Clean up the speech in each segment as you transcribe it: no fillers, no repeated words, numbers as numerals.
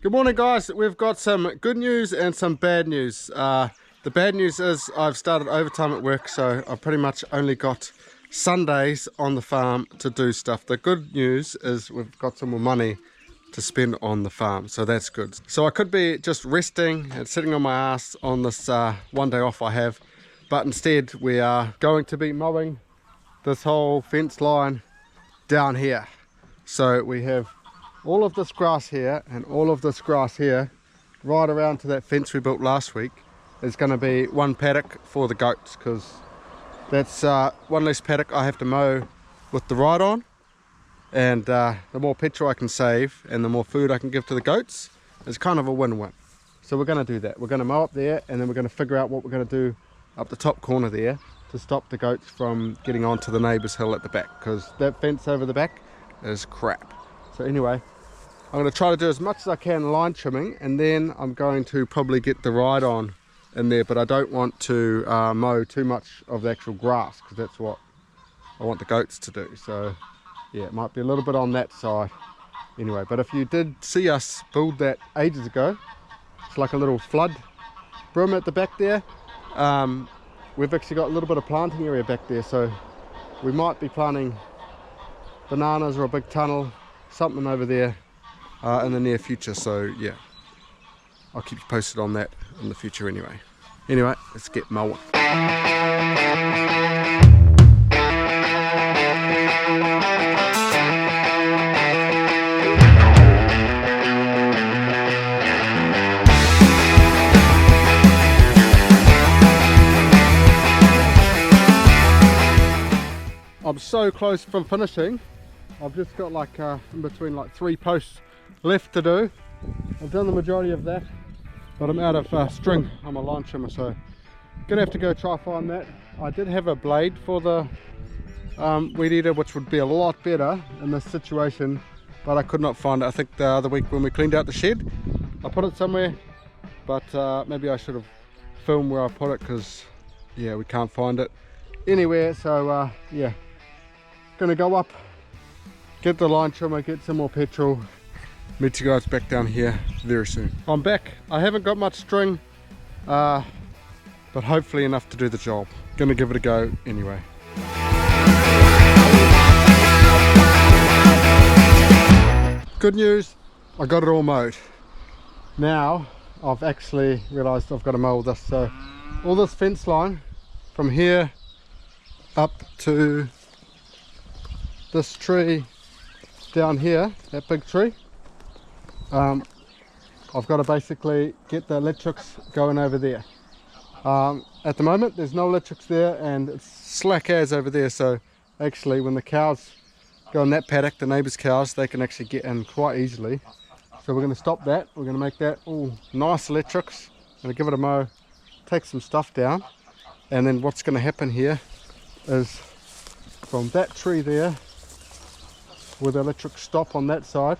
Good morning, guys. We've got some good news and some bad news. The bad news is I've started overtime at work, so I've pretty much only got Sundays on the farm to do stuff. The good news is we've got some more money to spend on the farm, so that's good. So I could be just resting and sitting on my ass on this one day off I have, but instead we are going to be mowing this whole fence line down here. So we have all of this grass here and all of this grass here right around to that fence we built last week is going to be one paddock for the goats, because that's one less paddock I have to mow with the ride on, and the more petrol I can save and the more food I can give to the goats is kind of a win-win. So we're going to do that. We're going to mow up there, and then we're going to figure out what we're going to do up the top corner there to stop the goats from getting onto the neighbour's hill at the back, because that fence over the back is crap. So anyway, I'm going to try to do as much as I can line trimming, and then I'm going to probably get the ride on in there, but I don't want to mow too much of the actual grass, because that's what I want the goats to do. So yeah, it might be a little bit on that side anyway. But if you did see us build that ages ago, it's like a little flood brim at the back there. We've actually got a little bit of planting area back there, so we might be planting bananas or a big tunnel, something over there in the near future. So yeah, I'll keep you posted on that in the future anyway. Anyway, let's get mowing. I'm so close from finishing. I've just got like in between like 3 posts left to do. I've done the majority of that, but I'm out of string on my line trimmer, so gonna have to go try find that. I did have a blade for the weed eater, which would be a lot better in this situation, but I could not find it. I think the other week when we cleaned out the shed, I put it somewhere, but maybe I should have filmed where I put it, because yeah, we can't find it anywhere. So yeah, gonna go up, get the line trimmer, get some more petrol, meet you guys back down here very soon. I'm back. I haven't got much string, but hopefully enough to do the job. Gonna give it a go anyway. Good news, I got it all mowed. Now I've actually realized I've got to mow this. So all this fence line from here up to this tree down here, that big tree, I've got to basically get the electrics going over there. At the moment there's no electrics there, and it's slack as over there, so actually when the cows go in that paddock, the neighbours' cows, they can actually get in quite easily. So we're going to stop that. We're going to make that all nice electrics. I'm going to give it a mow, take some stuff down, and then what's going to happen here is from that tree there, with the electric stop on that side,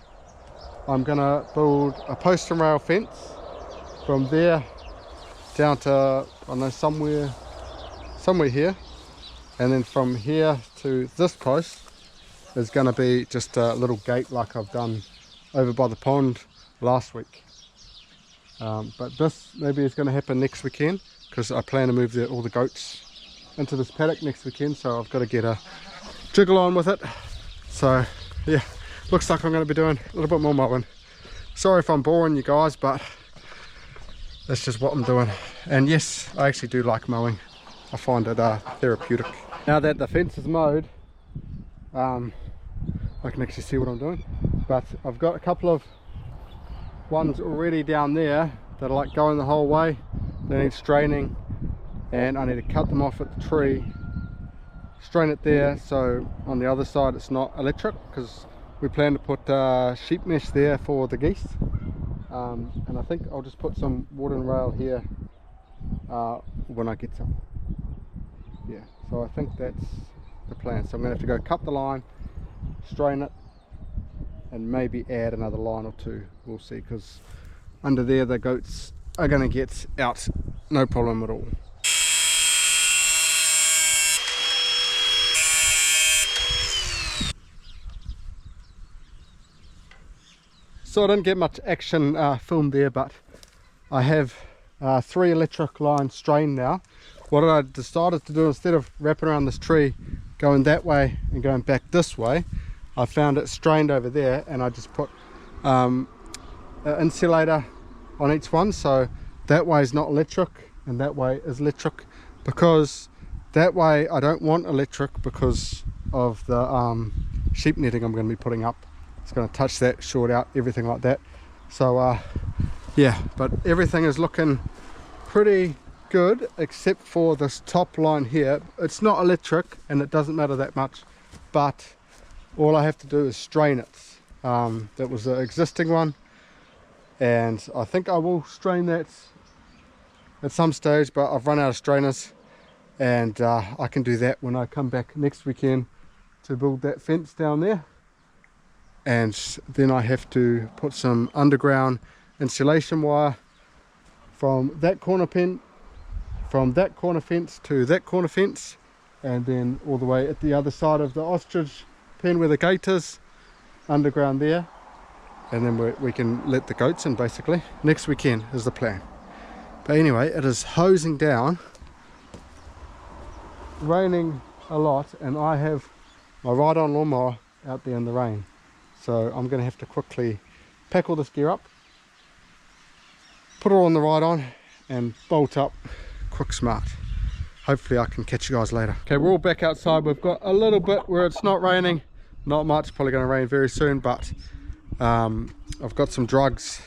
I'm gonna build a post and rail fence from there down to, I don't know, somewhere here, and then from here to this post is gonna be just a little gate like I've done over by the pond last week. But this maybe is going to happen next weekend, because I plan to move all the goats into this paddock next weekend, so I've got to get a jiggle on with it. So yeah, looks like I'm going to be doing a little bit more mowing. Sorry if I'm boring you guys, but that's just what I'm doing. And yes, I actually do like mowing. I find it therapeutic. Now that the fence is mowed, I can actually see what I'm doing, but I've got a couple of ones already down there that are like going the whole way. They need straining, and I need to cut them off at the tree, strain it there, so on the other side it's not electric, because we plan to put sheep mesh there for the geese, and I think I'll just put some wood and rail here when I get some. Yeah, so I think that's the plan. So I'm going to have to go cut the line, strain it, and maybe add another line or two. We'll see, because under there the goats are going to get out no problem at all. So I didn't get much action filmed there, but I have 3 electric lines strained now. What I decided to do, instead of wrapping around this tree, going that way and going back this way, I found it strained over there, and I just put an insulator on each one, so that way is not electric and that way is electric, because that way I don't want electric because of the sheep netting I'm going to be putting up. It's going to touch that, short out, everything like that. So yeah, but everything is looking pretty good except for this top line here. It's not electric and it doesn't matter that much, but all I have to do is strain it. That was the existing one, and I think I will strain that at some stage, but I've run out of strainers, and I can do that when I come back next weekend to build that fence down there. And then I have to put some underground insulation wire from that corner fence to that corner fence, and then all the way at the other side of the ostrich pen where the gate is, underground there, and then we can let the goats in basically. Next weekend is the plan. But anyway, it is hosing down, raining a lot, and I have my ride-on lawnmower out there in the rain, so I'm going to have to quickly pack all this gear up, put it all on the ride-on and bolt up quick smart. Hopefully I can catch you guys later. Okay, we're all back outside. We've got a little bit where it's not raining, not much, probably going to rain very soon, but I've got some drugs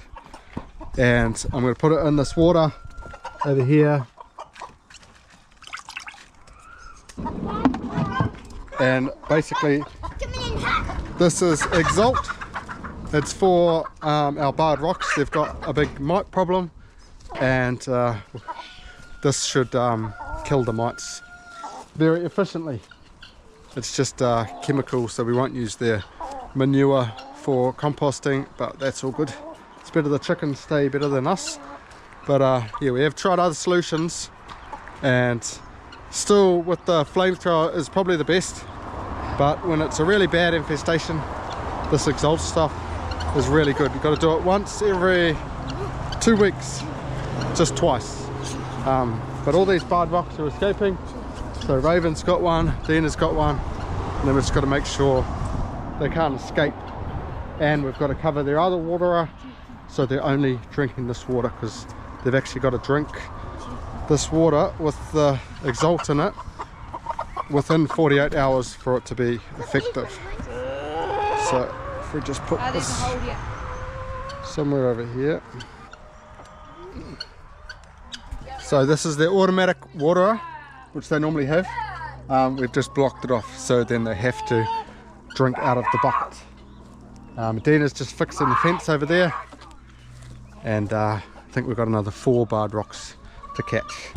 and I'm going to put it in this water over here, and basically this is Exalt. It's for our barred rocks. They've got a big mite problem, and this should kill the mites very efficiently. It's just chemical, so we won't use their manure for composting, but that's all good. It's better the chickens stay better than us. But yeah, we have tried other solutions, and still with the flamethrower is probably the best, but when it's a really bad infestation, this Exalt stuff is really good. You've got to do it once every 2 weeks, just twice. But all these barred rocks are escaping, so Raven's got one, Dina's got one, and then we've just got to make sure they can't escape, and we've got to cover their other waterer so they're only drinking this water, because they've actually got to drink this water with the Exalt in it within 48 hours for it to be effective. So if we just put this somewhere over here. So this is their automatic waterer, which they normally have. We've just blocked it off, so then they have to drink out of the bucket. Dina's just fixing the fence over there, and I think we've got another 4 barred rocks to catch.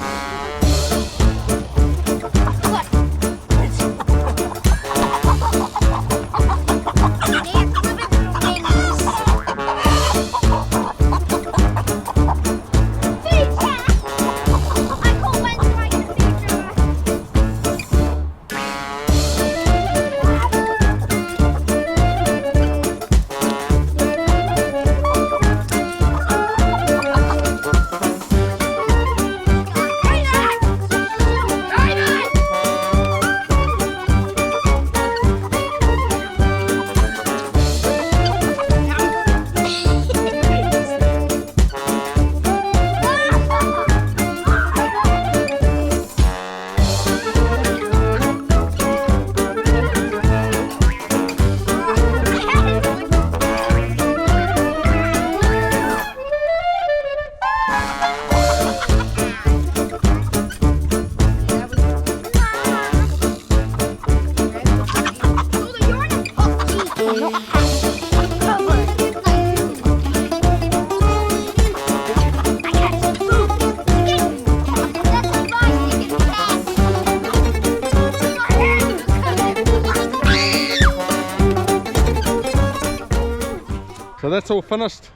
So that's all finished,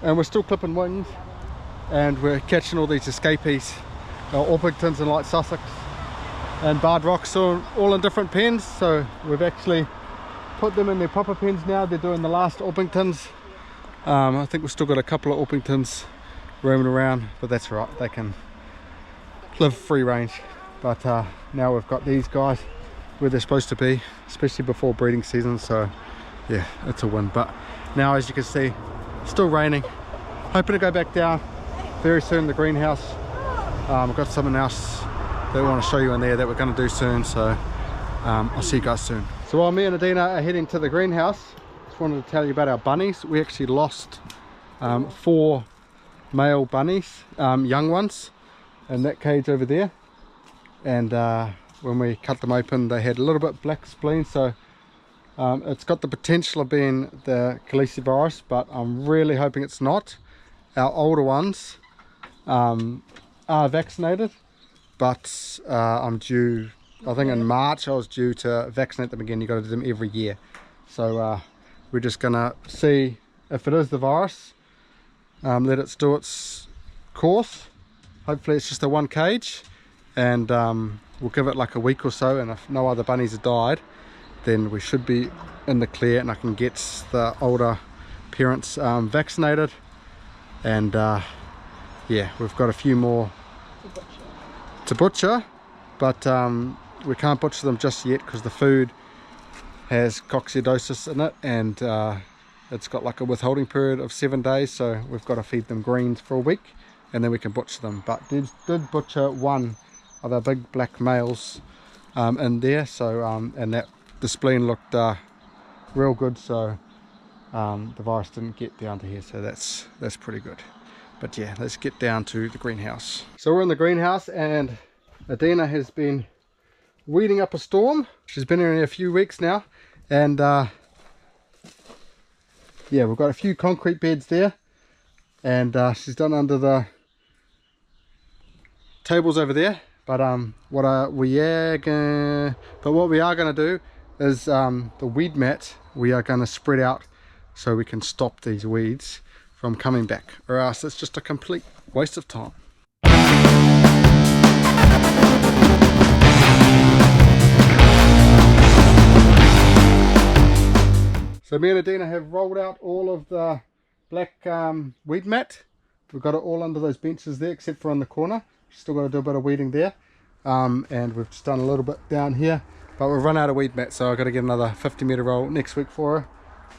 and we're still clipping wings, and we're catching all these escapees, Orpingtons and light Sussex and barred rocks, all in different pens. So we've actually put them in their proper pens now. They're doing the last Orpingtons, I think we've still got a couple of Orpingtons roaming around, but that's right, they can live free range. But now we've got these guys where they're supposed to be, especially before breeding season, so yeah, it's a win. But now, as you can see, still raining. Hoping to go back down very soon, the greenhouse. I've got something else that I want to show you in there that we're going to do soon, so I'll see you guys soon. So while me and Adina are heading to the greenhouse, just wanted to tell you about our bunnies. We actually lost 4 male bunnies, young ones, in that cage over there. And when we cut them open, they had a little bit black spleen, so it's got the potential of being the calicivirus, but I'm really hoping it's not. Our older ones are vaccinated, but I'm due, I think in March I was due to vaccinate them again. You got to do them every year, so we're just gonna see if it is the virus, let it do its course. Hopefully it's just a one cage, and we'll give it like a week or so, and if no other bunnies have died, then we should be in the clear and I can get the older parents vaccinated. And yeah, we've got a few more to butcher, but we can't butcher them just yet because the food has coccidiosis in it, and it's got like a withholding period of 7 days, so we've got to feed them greens for a week and then we can butcher them. But did butcher one of our big black males in there, so and that the spleen looked real good, so the virus didn't get down to here, so that's pretty good. But yeah, let's get down to the greenhouse. So we're in the greenhouse and Adina has been weeding up a storm. She's been here a few weeks now, and yeah, we've got a few concrete beds there, and she's done under the tables over there. But what we are gonna do is the weed mat we are gonna spread out so we can stop these weeds from coming back, or else it's just a complete waste of time. So me and Adina have rolled out all of the black weed mat. We've got it all under those benches there, except for on the corner. Still got to do a bit of weeding there, and we've just done a little bit down here, but we've run out of weed mat, so I've got to get another 50-meter roll next week for her.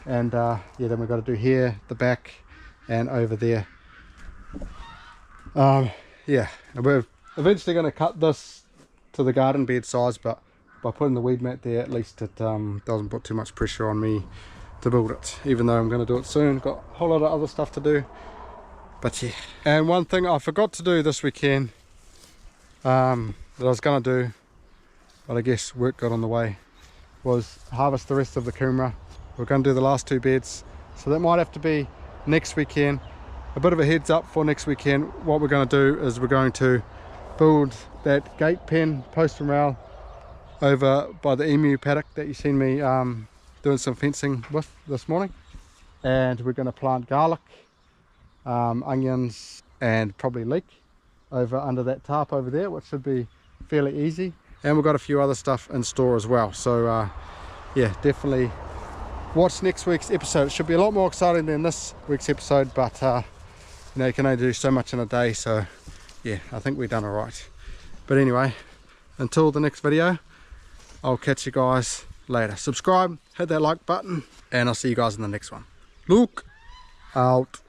And yeah, then we've got to do here, the back, and over there. Yeah, we're eventually going to cut this to the garden bed size, but by putting the weed mat there, at least it doesn't put too much pressure on me to build it, even though I'm going to do it soon. Got a whole lot of other stuff to do, but yeah. And one thing I forgot to do this weekend that I was going to do, but I guess work got on the way, was harvest the rest of the kumara. We're going to do the last 2 beds, so that might have to be next weekend. A bit of a heads up for next weekend. What we're going to do is we're going to build that gate pen post and rail over by the emu paddock that you've seen me doing some fencing with this morning, and we're going to plant garlic, onions, and probably leek over under that tarp over there, which should be fairly easy. And we've got a few other stuff in store as well, so yeah, definitely watch next week's episode. It should be a lot more exciting than this week's episode, but you know, you can only do so much in a day, so yeah, I think we've done all right. But anyway, until the next video, I'll catch you guys later. Subscribe, hit that like button, and I'll see you guys in the next one. Look out.